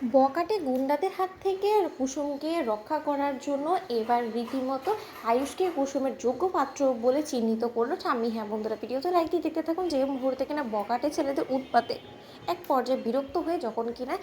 বকাটে গুন্ডাদের হাত থেকে কুসুমকে রক্ষা করার জন্য এবার রীতিমতো আয়ুষকে কুসুমের যোগ্য পাত্র বলে চিহ্নিত করলো ঠাম্মি। হ্যাঁ বন্ধুরা, ভিডিওতে লাইক দিয়ে দেখতে থাকুন। যে মুহূর্তে কিনা বকাটে ছেলেদের উৎপাতে এক পর্যায়ে বিরক্ত হয়ে যখন কিনা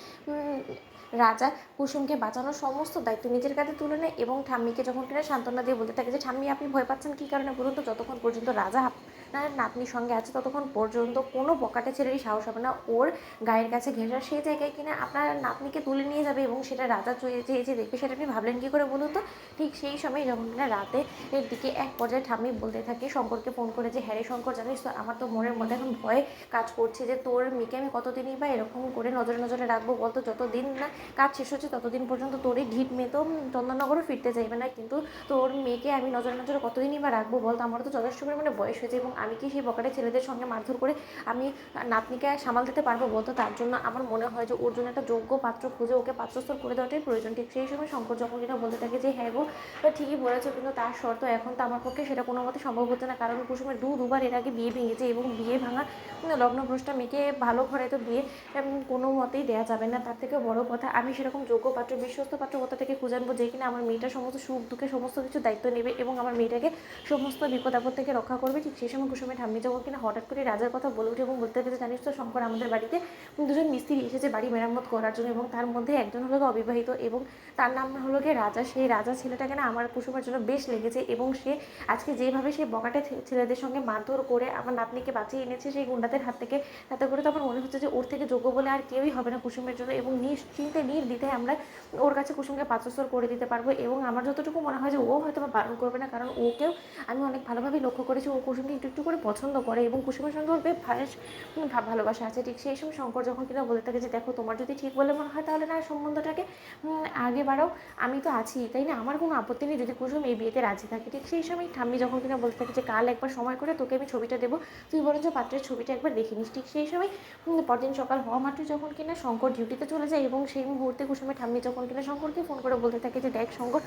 রাজা কুসুমকে বাঁচানোর সমস্ত দায়িত্ব নিজের কাছে তুলে নেয় এবং ঠাম্মিকে যখন কিনা সান্ত্বনা দিয়ে বলতে থাকে যে ঠাম্মি আপনি ভয় পাচ্ছেন কী কারণে বলুন তো, যতক্ষণ পর্যন্ত রাজা আপনার নাতনির সঙ্গে আছে ততক্ষণ পর্যন্ত কোনো বকাটে ছেলেরই সাহস হবে না ওর গায়ের কাছে ঘেঁষা। সেই জায়গায় কিনা আপনার নাতনিকে তুলে নিয়ে যাবে এবং সেটা রাজা চেয়ে দেখবে, সেটা আপনি ভাবলেন কী করে বলুন তো। ঠিক সেই সময় যখন কিনা রাতে এর দিকে এক পর্যায়ে ঠাম্মি বলতে থাকে শঙ্করকে ফোন করে যে হ্যাঁ রে শঙ্কর, জানিস তো আমার তো মনের মধ্যে এখন ভয় কাজ করছে যে তোর মেয়েকে আমি কতদিনই বা এরকম করে নজরে নজরে রাখবো বলতো। যতদিন না কাজ শেষ হচ্ছে ততদিন পর্যন্ত তোর এই ঢিট মেয়ে তো চন্দননগরও ফিরতে চাইবে না, কিন্তু তোর মেয়েকে আমি নজরে নজরে কতদিনই বা রাখবো বলতো। আমারও তো যথেষ্ট পরিমাণে বয়স হয়েছে এবং আমি কি সেই বকাটে ছেলেদের সঙ্গে মারধর করে আমি নাতনিকে সামাল দিতে পারবো বলতো। তার জন্য আমার মনে হয় যে ওর জন্য একটা যোগ্য পাত্র খুঁজে ওকে পাত্রস্থল করে দেওয়াটাই প্রয়োজন। ঠিক সেই সময় শঙ্কর যখন কিনা বলতে থাকে যে হ্যাঁ গো ঠিকই বলেছো, কিন্তু তার শর্ত এখন তো আমার পক্ষে সেটা কোনো মতে সম্ভব হচ্ছে না, কারণ কুসুমের দুবার এর আগে বিয়ে ভেঙেছে এবং বিয়ে ভাঙা লগ্নভ্রষ্টা মেয়েকে ভালো ঘরে তো বিয়ে কোনো মতেই দেওয়া যাবে না। তার থেকে বড় কথা আমি সেরকম যোগ্য পাত্র বিশ্বস্ত পাত্র কোথা থেকে খুঁজে আনবো যে কিনা আমার মেয়েটার সমস্ত সুখ দুঃখে সমস্ত কিছু দায়িত্ব নেবে এবং আমার মেয়েটাকে সমস্ত বিপদ আপদ থেকে রক্ষা করবে। ঠিক সেই সময় কুসুমের ঠাম্মি যখন কিনা হঠাৎ করে রাজার কথা বলে উঠে এবং বলতে থাকে যে জানিস তো শঙ্কর, আমাদের বাড়িতে দুজন মিস্ত্রি এসেছে বাড়ি মেরামত করার জন্য এবং তার মধ্যে একজন হলো অবিবাহিত এবং তার নাম হলো গিয়ে রাজা। সেই রাজা ছেলেটাকে না আমার কুসুমের জন্য বেশ লেগেছে এবং সে আজকে যেভাবে সে বকাটে ছেলেদের সঙ্গে মারধর করে আমার নাতনিকে বাঁচিয়ে এনেছে সেই গুন্ডাদের হাত থেকে, তাতে করে তো আমার মনে হচ্ছে যে ওর থেকে যোগ্য বলে আর কেউই হবে না কুসুমের জন্য এবং নিশ্চিন্তে নির্দ্বিধায় আমরা ওর কাছে কুসুমকে পাত্রস্থল করে দিতে পারবো। এবং আমার যতটুকু মনে হয় যে ও হয়তো বা বারণ করবে না, কারণ ওকেও আমি অনেক ভালোভাবে লক্ষ্য করেছি ও কুসুমকে একটু একটু করে পছন্দ করে এবং কুসুমের সঙ্গে ওর বেশ ভালোবাসা আছে। ঠিক সেই সময় শঙ্কর যখন কিনা বলতে থাকে যে দেখো তোমার যদি ঠিক বলে মনে হয় তাহলে না সম্বন্ধটাকে আগে বাড়াও, আমি তো আছি তাই না, আমার কোনো আপত্তি নেই যদি কুসুম এই বিয়েতে রাজি থাকে। ঠিক সেই সময় ঠাম্মি যখন কিনা বলতে থাকে যে কাল একবার সময় করে তোকে আমি ছবিটা দেবো, তুই বরঞ্চ পাত্রের ছবিটা একবার দেখে নিস। ঠিক সেই সময় পরদিন সকাল হওয়া মাত্র যখন কিনা শঙ্কর ডিউটিতে চলে যায় এবং সেই মুহূর্তে কুসুমের ঠাম্মি যখন কিনা শঙ্করকে ফোন করে বলতে থাকে যে দেখ শঙ্কর,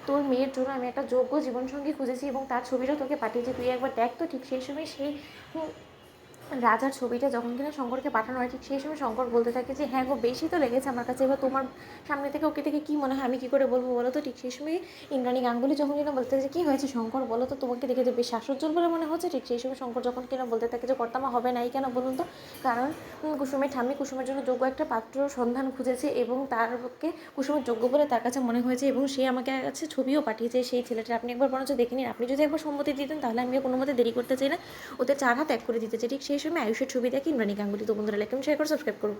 তোর মেয়ের জন্য আমি একটা যোগ্য জীবনসঙ্গী খুঁজেছি এবং তার ছবিটা তোকে পাঠিয়েছি, তুই একবার দেখ তো। ঠিক সেই সময় সেই রাজার ছবিটা যখন কিনা শঙ্করকে পাঠানো হয় ঠিক সেই সময় শঙ্কর বলতে থাকে যে হ্যাঁ গো বেশি তো লেগেছে আমার কাছে, এবার তোমার সামনে থেকে ওকে দেখে কী মনে হয় আমি কী করে বলবো বলো তো। ঠিক সেই সময় ইন্দ্রাণী গাঙ্গুলি যখন কিনা বলতে থাকে যে কী হয়েছে শঙ্কর বলো তো, তোমাকে দেখে যে বেশ শ্বাসোজ্জ্বল বলে মনে হচ্ছে। ঠিক সেই সময় শঙ্কর যখন কিনা বলতে থাকে যে কর্তামা হবে নাই কেন বলুন তো, কারণ কুসুমের ঠাম্মি কুসুমের জন্য যোগ্য একটা পাত্র সন্ধান খুঁজেছে এবং তারকে কুসুমের যোগ্য বলে তার কাছে মনে হয়েছে এবং সে আমাকে কাছে ছবিও পাঠিয়েছে সেই ছেলেটা, আপনি একবার বরঞ্চ দেখে নিন, আপনি যদি একবার সম্মতি দিতেন তাহলে আমি কোনো মতে দেরি করতে চাই না, ওদের 4 হাত এক করে দিতে চাই। ঠিক সেই সময় আয়ুষের ছবি দেখি ইন্দ্রাণী গাঙ্গুলি। তো বন্ধুরা লাইক কমেন্ট শেয়ার করে সাবস্ক্রাইব করুন।